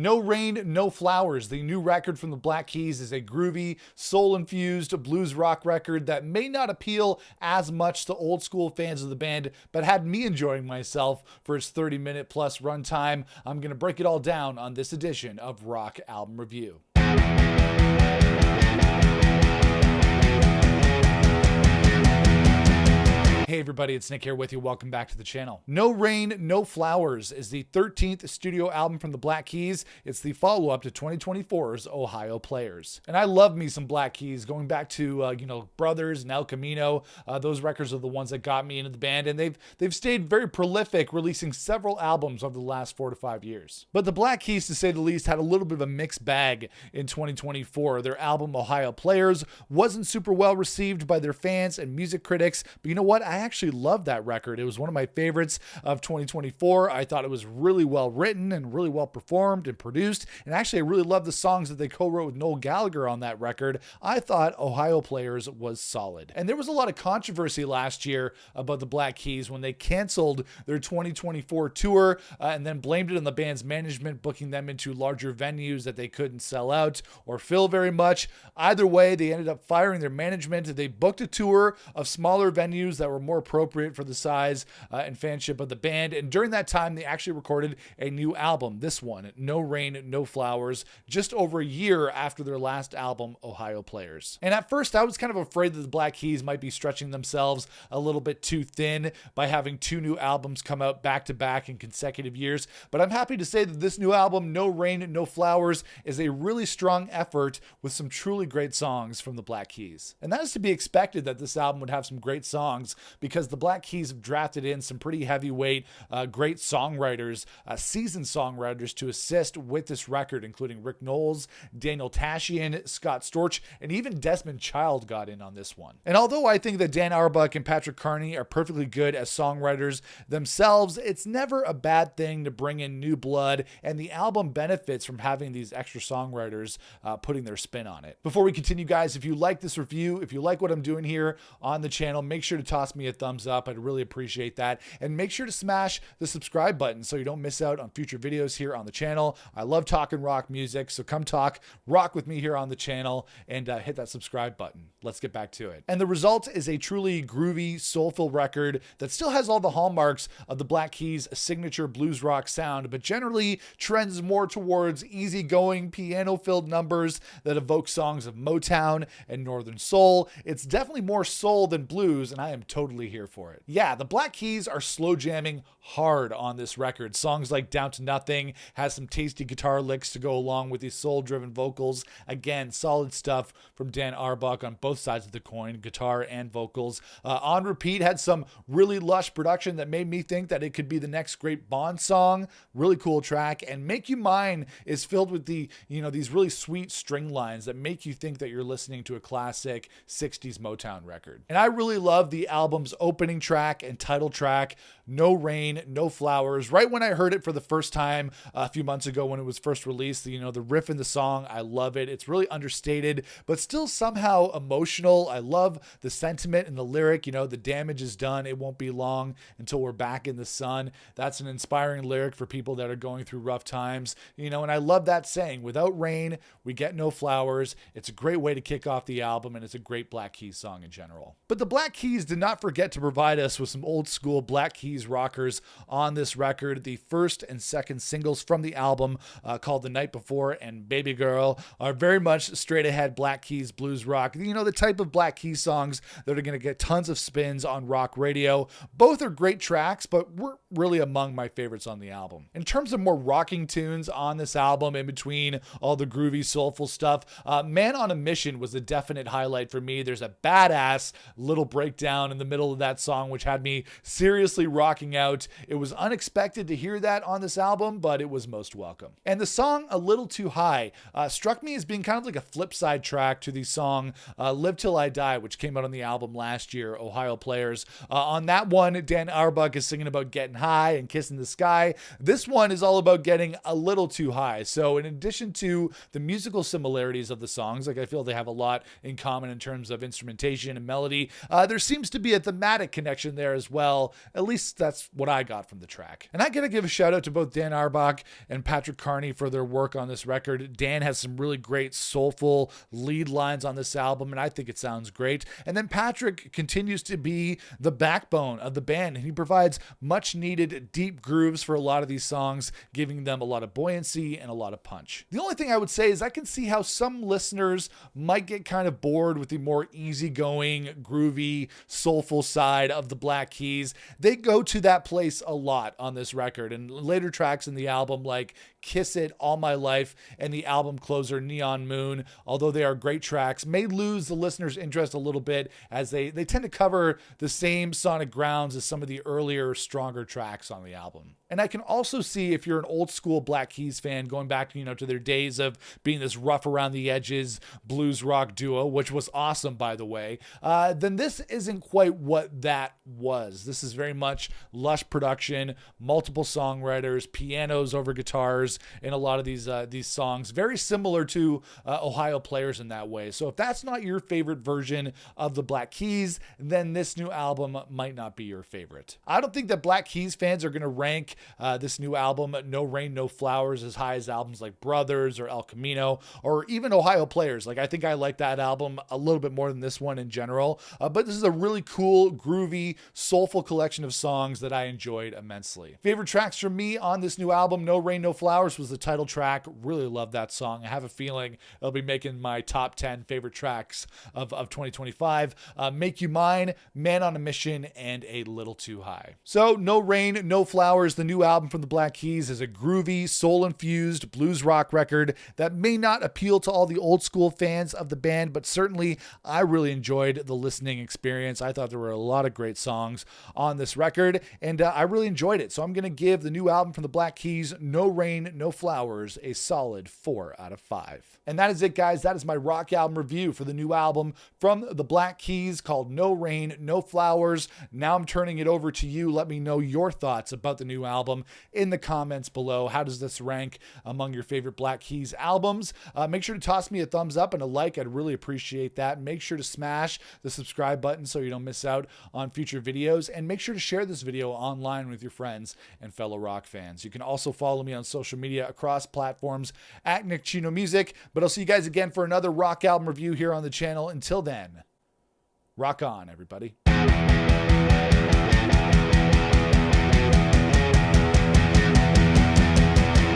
No Rain, No Flowers, the new record from the Black Keys, is a groovy, soul-infused blues rock record that may not appeal as much to old school fans of the band, but had me enjoying myself for its 30-minute plus runtime. I'm going to break it all down on this edition of Rock Album Review. Hey everybody, it's Nick here with you. Welcome back to the channel. No Rain, No Flowers is the 13th studio album from the Black Keys. It's the follow-up to 2024's Ohio Players. And I love me some Black Keys, going back to Brothers and El Camino. Those records are the ones that got me into the band, and they've stayed very prolific, releasing several albums over the last 4 to 5 years. But the Black Keys, to say the least, had a little bit of a mixed bag in 2024. Their album Ohio Players wasn't super well received by their fans and music critics, but you know what? I actually loved that record. It was one of my favorites of 2024. I thought it was really well written and really well performed and produced. And actually, I really loved the songs that they co-wrote with Noel Gallagher on that record. I thought Ohio Players was solid. And there was a lot of controversy last year about the Black Keys when they canceled their 2024 tour and then blamed it on the band's management booking them into larger venues that they couldn't sell out or fill very much. Either way, they ended up firing their management. They booked a tour of smaller venues that were more appropriate for the size and fanship of the band. And during that time, they actually recorded a new album, this one, No Rain, No Flowers, just over a year after their last album, Ohio Players. And at first, I was kind of afraid that the Black Keys might be stretching themselves a little bit too thin by having 2 new albums come out back to back in consecutive years. But I'm happy to say that this new album, No Rain, No Flowers, is a really strong effort with some truly great songs from the Black Keys. And that is to be expected, that this album would have some great songs, because the Black Keys have drafted in some pretty heavyweight, great songwriters, seasoned songwriters to assist with this record, including Rick Knowles, Daniel Tashian, Scott Storch, and even Desmond Child got in on this one. And although I think that Dan Auerbach and Patrick Carney are perfectly good as songwriters themselves, it's never a bad thing to bring in new blood, and the album benefits from having these extra songwriters putting their spin on it. Before we continue, guys, if you like this review, if you like what I'm doing here on the channel, make sure to toss me a thumbs up. I'd really appreciate that. And make sure to smash the subscribe button so you don't miss out on future videos here on the channel. I love talking rock music, so come talk rock with me here on the channel and hit that subscribe button. Let's get back to it. And the result is a truly groovy, soulful record that still has all the hallmarks of the Black Keys' signature blues rock sound, but generally trends more towards easygoing, piano-filled numbers that evoke songs of Motown and Northern Soul. It's definitely more soul than blues, and I am totally here for it. Yeah, the Black Keys are slow jamming hard on this record. Songs like Down to Nothing has some tasty guitar licks to go along with these soul-driven vocals. Again, solid stuff from Dan Auerbach on both sides of the coin, guitar and vocals. On Repeat had some really lush production that made me think that it could be the next great Bond song. Really cool track. And Make You Mine is filled with these really sweet string lines that make you think that you're listening to a classic 60s Motown record. And I really love the album's opening track and title track, No Rain, No Flowers. Right when I heard it for the first time a few months ago when it was first released, the riff in the song, I love it. It's really understated, but still somehow emotional. I love the sentiment in the lyric, the damage is done. It won't be long until we're back in the sun. That's an inspiring lyric for people that are going through rough times, and I love that saying, without rain, we get no flowers. It's a great way to kick off the album, and it's a great Black Keys song in general. But the Black Keys did not forget to provide us with some old school Black Keys rockers on this record. The first and second singles from the album, called The Night Before and Baby Girl, are very much straight ahead Black Keys blues rock. The type of Black Keys songs that are going to get tons of spins on rock radio. Both are great tracks, but we're really among my favorites on the album. In terms of more rocking tunes on this album, in between all the groovy, soulful stuff, Man on a Mission was a definite highlight for me. There's a badass little breakdown in the middle of that song, which had me seriously rocking out. It was unexpected to hear that on this album, but it was most welcome. And the song A Little Too High struck me as being kind of like a flip side track to the song Live Till I Die, which came out on the album last year, Ohio Players. On that one, Dan Auerbach is singing about getting high and kissing the sky. This one is all about getting a little too high. So in addition to the musical similarities of the songs, like I feel they have a lot in common in terms of instrumentation and melody, there seems to be a thematic connection there as well. At least that's what I got from the track. And I gotta give a shout out to both Dan Arbach and Patrick Carney for their work on this record. Dan has some really great soulful lead lines on this album, and I think it sounds great. And then Patrick continues to be the backbone of the band, and he provides much needed deep grooves for a lot of these songs, giving them a lot of buoyancy and a lot of punch. The only thing I would say is I can see how some listeners might get kind of bored with the more easygoing, groovy, soulful side of the Black Keys. They go to that place a lot on this record, and later tracks in the album like Kiss It, All My Life, and the album closer Neon Moon, although they are great tracks, may lose the listener's interest a little bit as they tend to cover the same sonic grounds as some of the earlier, stronger tracks on the album. And I can also see if you're an old school Black Keys fan going back, to their days of being this rough around the edges blues rock duo, which was awesome, by the way, then this isn't quite what that was. This is very much lush production, multiple songwriters, pianos over guitars in a lot of these songs, very similar to Ohio Players in that way. So if that's not your favorite version of the Black Keys, then this new album might not be your favorite. I don't think that Black Keys fans are going to rank this new album, No Rain, No Flowers, as high as albums like Brothers or El Camino or even Ohio Players. I think I like that album a little bit more than this one in general, but this is a really cool, groovy, soulful collection of songs that I enjoyed immensely. Favorite tracks from me on this new album, No Rain, No Flowers, was the title track. Really love that song. I have a feeling it'll be making my top 10 favorite tracks of 2025. Make You Mine, Man on a Mission, and A Little Too High. So No Rain, No Flowers, the new album from the Black Keys, is a groovy, soul-infused blues rock record that may not appeal to all the old school fans of the band, but certainly I really enjoyed the listening experience. I thought there were a lot of great songs on this record, and I really enjoyed it. So I'm going to give the new album from the Black Keys, No Rain, No Flowers, a solid 4 out of 5. And that is it, guys. That is my rock album review for the new album from the Black Keys called No Rain, No Flowers. Now I'm turning it over to you. Let me know your thoughts about the new album in the comments below. How does this rank among your favorite Black Keys albums? Make sure to toss me a thumbs up and a like. I'd really appreciate that. Make sure to smash the subscribe button so you don't miss out on future videos, and make sure to share this video online with your friends and fellow rock fans. You can also follow me on social media across platforms at Nick Chino Music, but I'll see you guys again for another rock album review here on the channel. Until then, rock on, everybody.